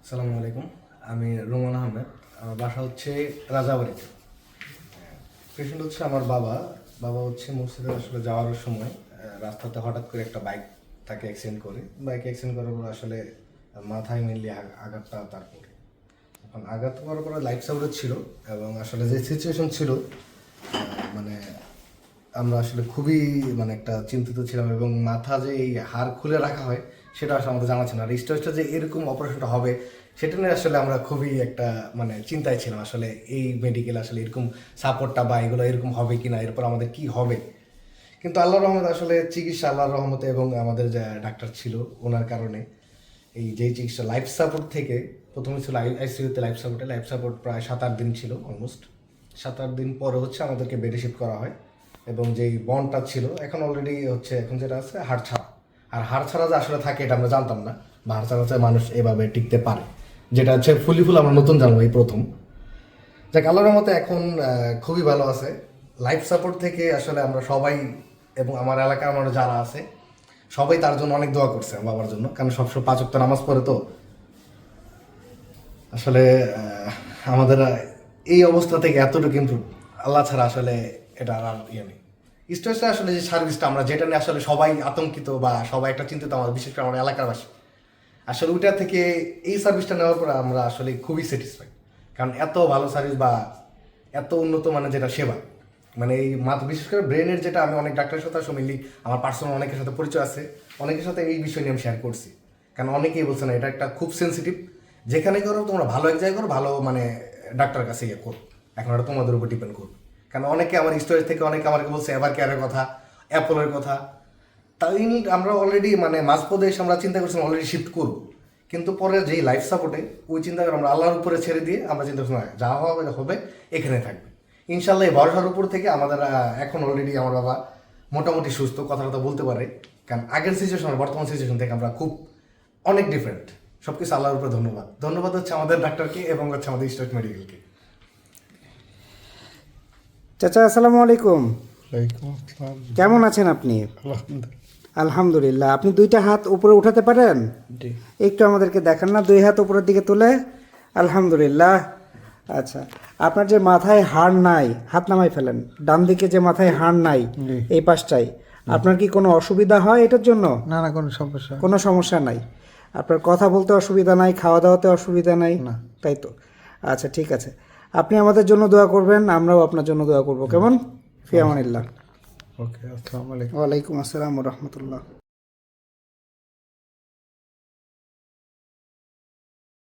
আসসালামু আলাইকুম। আমি রোমান আহমেদ। আমার বাসা হচ্ছে রাজাবাড়িতে। পেশেন্ট হচ্ছে আমার বাবা। বাবা হচ্ছে মসজিদে আসলে যাওয়ার সময় রাস্তাতে হঠাৎ করে একটা বাইক তাকে অ্যাক্সিডেন্ট করে। বাইক অ্যাক্সিডেন্ট করার পর আসলে মাথায় মেনলি আঘাতটা তার পড়ে। এখন আঘাত করার পরে লাইফ সাপোর্ট ছিল এবং আসলে যে সিচুয়েশন ছিল মানে আমরা আসলে খুবই একটা চিন্তিত ছিলাম এবং মাথা যে এই হাড় খুলে রাখা হয় সেটা আসলে আমাদের জানা ছিল না। আর স্টেজটা যে এরকম অপারেশনটা হবে সেটা নিয়ে আসলে আমরা খুবই একটা চিন্তায় ছিলাম, আসলে এই মেডিকেল আসলে এরকম সাপোর্টটা বা এগুলো এরকম হবে কি না, এরপর আমাদের কি হবে। কিন্তু আল্লাহর রহমতে আসলে চিকিৎসা আল্লাহর রহমতে এবং আমাদের যে ডাক্তার ছিল ওনার কারণে এই যে চিকিৎসা লাইফ সাপোর্ট থেকে প্রথমে ছিল আইসিইউতে লাইফ সাপোর্ট প্রায় 7-8 দিন ছিল, অলমোস্ট 7-8 দিন পরে হচ্ছে আমাদেরকে বেডে শিফট করা হয়। এবং যেই বন্ডটা ছিল এখন অলরেডি হচ্ছে এখন যেটা আছে হাড় ছাড়া। আর হাড় ছাড়া যে আসলে থাকে এটা আমরা জানতাম না, বা হাড় ছাড়া মানুষ এভাবে টিকতে পারে, যেটা হচ্ছে ফুল আমরা নতুন জানবো এই প্রথম। যাক আল্লাহর মতে এখন খুবই ভালো আছে। লাইফ সাপোর্ট থেকে আসলে আমরা সবাই এবং আমার এলাকার আমার যারা আছে সবাই তার জন্য অনেক দোয়া করছে আমার বাবার জন্য, কারণ সবসময় 5 ওয়াক্ত নামাজ পড়ে তো আসলে আমাদের এই অবস্থা থেকে এতটুকু ইমপ্রুভ আল্লাহ ছাড়া আসলে এটা আর ইয়ে নেই। স্টেজটা আসলে যে সার্ভিসটা আমরা যেটা নিয়ে আসলে সবাই আতঙ্কিত বা সবাই একটা চিন্তিত, আমার বিশেষ করে আমার এলাকার বাসী, আসলে ওইটা থেকে এই সার্ভিসটা নেওয়ার পর আমরা আসলে খুবই স্যাটিসফাইড। কারণ এত ভালো সার্ভিস বা এত উন্নত মানের যেটা সেবা, এই বিশেষ করে ব্রেনের যেটা আমি অনেক ডাক্তারের সাথে আসলে মেনলি আমার পার্সোনাল অনেকের সাথে পরিচয় আছে, অনেকের সাথে এই বিষয় নিয়ে আমি শেয়ার করছি। কারণ অনেকেই বলছে না এটা একটা খুব সেন্সিটিভ, যেখানে করো তোমরা ভালো এক জায়গায় করো, ভালো ডাক্তারের কাছে ইয়ে করো, এখন এটা তোমাদের উপর ডিপেন্ড করবে। কারণ অনেকে আমার স্টোরেজ থেকে অনেকে আমাকে বলছে এভার কেয়ারের কথা, অ্যাপোলোর কথা, তাই আমরা অলরেডি মাঝপথে এসে আমরা চিন্তা করছিলাম অলরেডি শিফট করবো, কিন্তু পরে যেই লাইফ সাপোর্টে ওই চিন্তা করে আমরা আল্লাহর উপরে ছেড়ে দিয়ে আমরা চিন্তা করছিলাম যা হবে হবে এখানে থাকবে ইনশাল্লাহ। এই ভরসার উপর থেকে আমাদের এখন অলরেডি আমার বাবা মোটামুটি সুস্থ, কথা বলতে পারে। কারণ আগের সিচুয়েশন বর্তমান সিচুয়েশন থেকে আমরা খুব অনেক ডিফারেন্ট। সব কিছু আল্লাহর উপরে ধন্যবাদ হচ্ছে আমাদের ডাক্তারকে এবং হচ্ছে আমাদের স্টেট মেডিকেলকে। চাচা আসসালামু আলাইকুম। কেমন আছেন আপনি? আলহামদুলিল্লাহ। আপনি 2টা হাত উপরে উঠাতে পারেন? একটু আমাদেরকে দেখান না, 2 হাত উপরের দিকে তুলে। আলহামদুলিল্লাহ। আচ্ছা, আপনার যে মাথায় হাড় নাই, হাত নামাই ফেলেন। ডান দিকে যে মাথায় হাড় নাই এই পাশটাই, আপনার কি কোনো অসুবিধা হয় এটার জন্য? না, কোনো সমস্যা নাই। আপনার কথা বলতে অসুবিধা নাই, খাওয়া দাওয়াতে অসুবিধা নাই? না। তাই তো, আচ্ছা ঠিক আছে। আপনি আমাদের জন্য দোয়া করবেন, আমরাও আপনার জন্য দোয়া করব। কেমন? ফি আমানিল্লাহ। ওকে, আসসালামু আলাইকুম। ওয়ালাইকুম আসসালাম ওয়া রাহমাতুল্লাহ।